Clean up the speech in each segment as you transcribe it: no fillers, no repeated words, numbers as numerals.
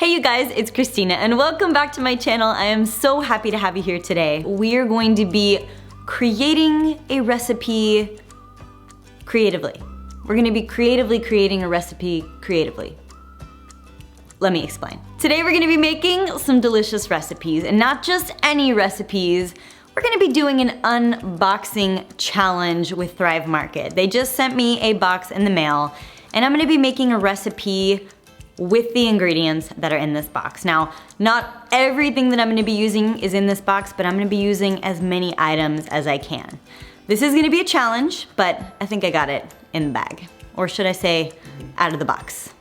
Hey you guys, it's Kristina and welcome back to my channel. I am so happy to have you here today. We are going to be creating a recipe creatively. We're gonna be creatively creating a recipe creatively. Let me explain. Today we're gonna be making some delicious recipes, and not just any recipes. We're gonna be doing an unboxing challenge with Thrive Market. They just sent me a box in the mail, and I'm gonna be making a recipe with the ingredients that are in this box. Now, not everything that I'm gonna be using is in this box, but I'm gonna be using as many items as I can. This is gonna be a challenge, but I think I got it in the bag. Or should I say, out of the box.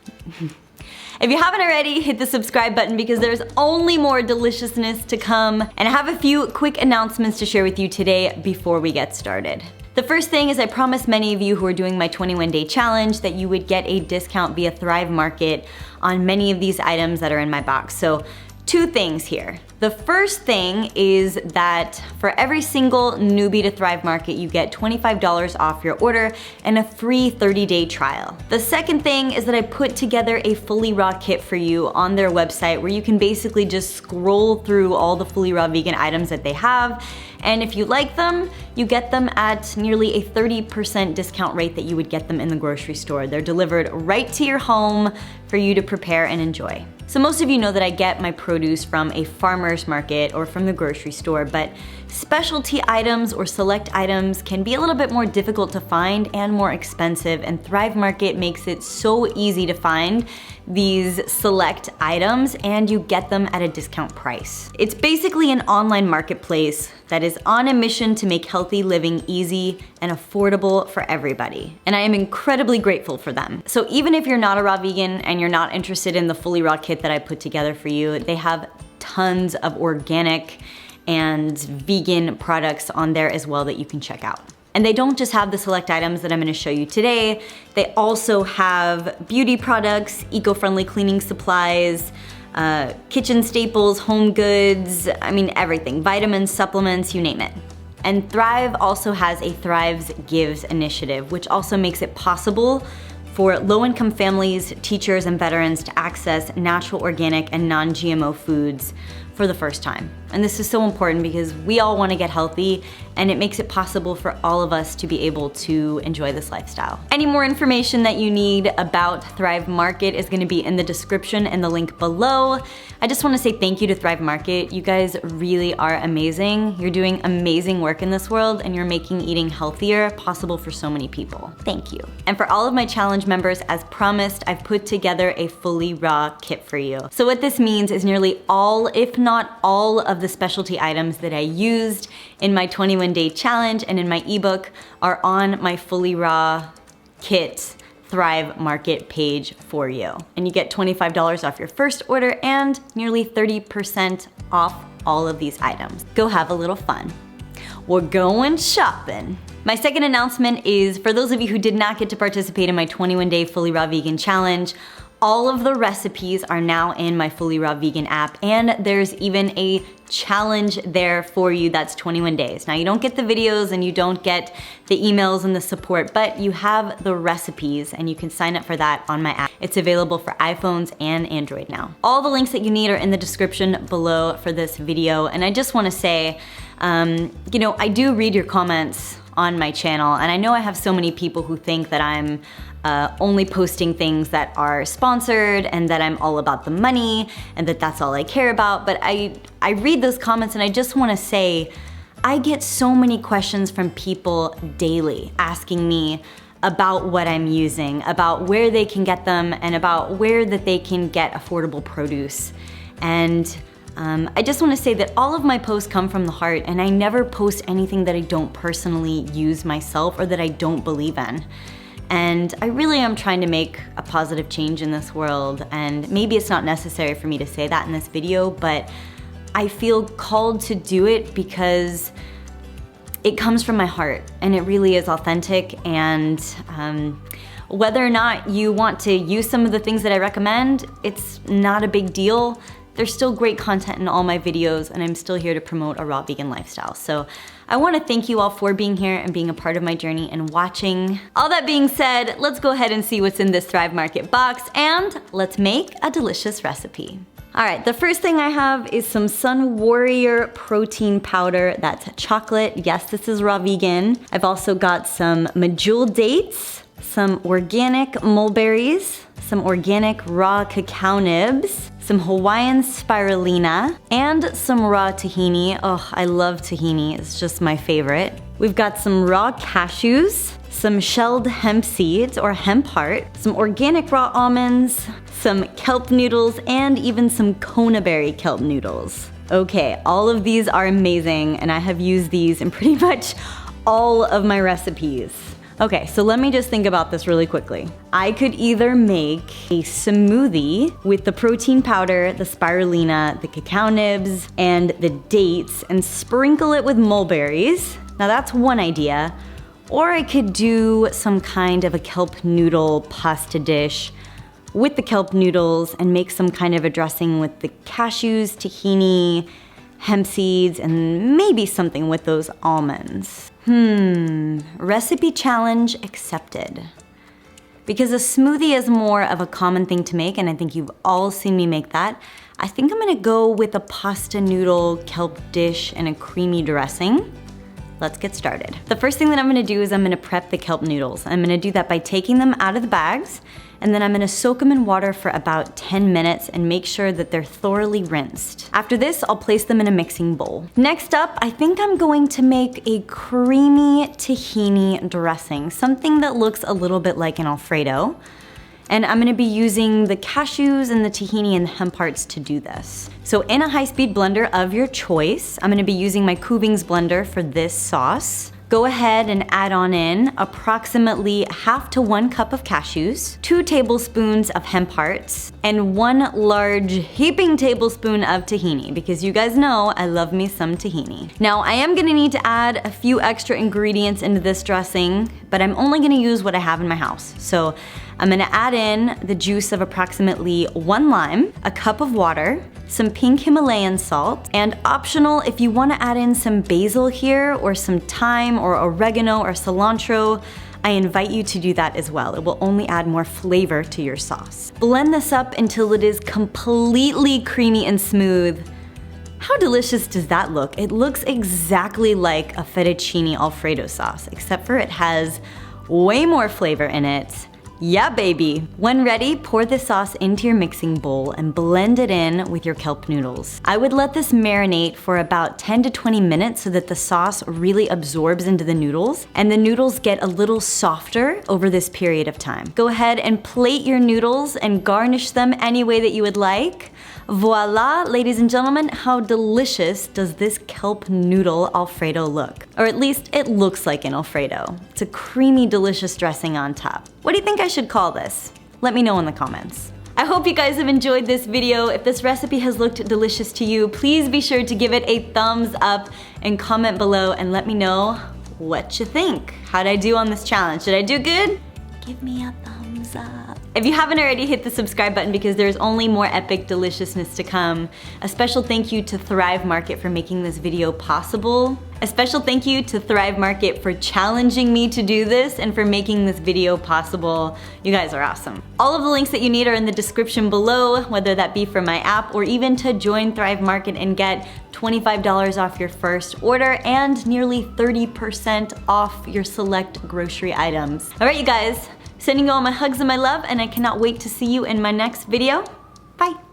If you haven't already, hit the subscribe button because there's only more deliciousness to come. And I have a few quick announcements to share with you today before we get started. The first thing is I promised many of you who are doing my 21-day challenge that you would get a discount via Thrive Market on many of these items that are in my box. So two things here. The first thing is that for every single newbie to Thrive Market, you get $25 off your order and a free 30-day trial. The second thing is that I put together a FullyRaw kit for you on their website where you can basically just scroll through all the FullyRaw vegan items that they have. And if you like them, you get them at nearly a 30% discount rate that you would get them in the grocery store. They're delivered right to your home for you to prepare and enjoy. So most of you know that I get my produce from a farmer's market or from the grocery store, but specialty items or select items can be a little bit more difficult to find and more expensive, and Thrive Market makes it so easy to find these select items and you get them at a discount price. It's basically an online marketplace that is on a mission to make healthy living easy and affordable for everybody. And I am incredibly grateful for them. So even if you're not a raw vegan and you're not interested in the FullyRaw kit that I put together for you, they have tons of organic and vegan products on there as well that you can check out. And they don't just have the select items that I'm gonna show you today, they also have beauty products, eco-friendly cleaning supplies, kitchen staples, home goods, I mean everything, vitamins, supplements, you name it. And Thrive also has a Thrives Gives initiative, which also makes it possible for low-income families, teachers, and veterans to access natural, organic, and non-GMO foods for the first time. And this is so important because we all want to get healthy, and it makes it possible for all of us to be able to enjoy this lifestyle. Any more information that you need about Thrive Market is going to be in the description and the link below. I just want to say thank you to Thrive Market. You guys really are amazing. You're doing amazing work in this world, and you're making eating healthier possible for so many people. Thank you. And for all of my challenge members, as promised, I've put together a FullyRaw kit for you. So what this means is nearly all, if not all, of the specialty items that I used in my 21-day challenge and in my ebook are on my FullyRaw kit Thrive Market page for you. And you get $25 off your first order and nearly 30% off all of these items. Go have a little fun. We're going shopping. My second announcement is for those of you who did not get to participate in my 21-day FullyRaw Vegan Challenge, all of the recipes are now in my FullyRaw Vegan app, and there's even a challenge there for you that's 21 days. Now you don't get the videos and you don't get the emails and the support, but you have the recipes and you can sign up for that on my app. It's available for iPhones and Android now. All the links that you need are in the description below for this video, and I just wanna say, you know, I do read your comments on my channel, and I know I have so many people who think that I'm only posting things that are sponsored and that I'm all about the money and that that's all I care about, but I read those comments and I just wanna say, I get so many questions from people daily asking me about what I'm using, about where they can get them, and about where that they can get affordable produce. And I just wanna say that all of my posts come from the heart, and I never post anything that I don't personally use myself or that I don't believe in. And I really am trying to make a positive change in this world, and maybe it's not necessary for me to say that in this video, but I feel called to do it because it comes from my heart and it really is authentic. And whether or not you want to use some of the things that I recommend, it's not a big deal. There's still great content in all my videos, and I'm still here to promote a raw vegan lifestyle. So I wanna thank you all for being here and being a part of my journey and watching. All that being said, let's go ahead and see what's in this Thrive Market box and let's make a delicious recipe. All right, the first thing I have is some Sunwarrior protein powder. That's chocolate. Yes, this is raw vegan. I've also got some medjool dates, some organic mulberries, some organic raw cacao nibs, some Hawaiian spirulina, and some raw tahini. Oh, I love tahini. It's just my favorite. We've got some raw cashews, some shelled hemp seeds or hemp heart, some organic raw almonds, some kelp noodles, and even some Kona berry kelp noodles. Okay, all of these are amazing, and I have used these in pretty much all of my recipes. Okay, so let me just think about this really quickly. I could either make a smoothie with the protein powder, the spirulina, the cacao nibs, and the dates, and sprinkle it with mulberries. Now that's one idea. Or I could do some kind of a kelp noodle pasta dish with the kelp noodles and make some kind of a dressing with the cashews, tahini, hemp seeds, and maybe something with those almonds. Recipe challenge accepted. Because a smoothie is more of a common thing to make, and I think you've all seen me make that, I think I'm gonna go with a pasta noodle kelp dish and a creamy dressing. Let's get started. The first thing that I'm gonna do is I'm gonna prep the kelp noodles. I'm gonna do that by taking them out of the bags, and then I'm gonna soak them in water for about 10 minutes and make sure that they're thoroughly rinsed. After this, I'll place them in a mixing bowl. Next up, I think I'm going to make a creamy tahini dressing, something that looks a little bit like an Alfredo. And I'm gonna be using the cashews and the tahini and the hemp hearts to do this. So in a high-speed blender of your choice, I'm gonna be using my Kuvings blender for this sauce. Go ahead and add on in approximately 1/2 to 1 cup of cashews, 2 tablespoons of hemp hearts, and 1 large heaping tablespoon of tahini, because you guys know I love me some tahini. Now I am gonna need to add a few extra ingredients into this dressing, but I'm only gonna use what I have in my house. So I'm gonna add in the juice of approximately 1 lime, a cup of water, some pink Himalayan salt, and optional if you wanna add in some basil here or some thyme or oregano or cilantro, I invite you to do that as well. It will only add more flavor to your sauce. Blend this up until it is completely creamy and smooth. How delicious does that look? It looks exactly like a fettuccine Alfredo sauce, except for it has way more flavor in it. Yeah, baby. When ready, pour the sauce into your mixing bowl and blend it in with your kelp noodles. I would let this marinate for about 10 to 20 minutes so that the sauce really absorbs into the noodles and the noodles get a little softer over this period of time. Go ahead and plate your noodles and garnish them any way that you would like. Voila, ladies and gentlemen, how delicious does this kelp noodle Alfredo look? Or at least it looks like an Alfredo. It's a creamy, delicious dressing on top. What do you think I should call this? Let me know in the comments. I hope you guys have enjoyed this video. If this recipe has looked delicious to you, please be sure to give it a thumbs up and comment below and let me know what you think. How'd I do on this challenge? Did I do good? Give me a thumbs up. If you haven't already, hit the subscribe button because there's only more epic deliciousness to come. A special thank you to Thrive Market for making this video possible. A special thank you to Thrive Market for challenging me to do this and for making this video possible. You guys are awesome. All of the links that you need are in the description below, whether that be for my app or even to join Thrive Market and get $25 off your first order and nearly 30% off your select grocery items. All right, you guys. Sending you all my hugs and my love, and I cannot wait to see you in my next video. Bye.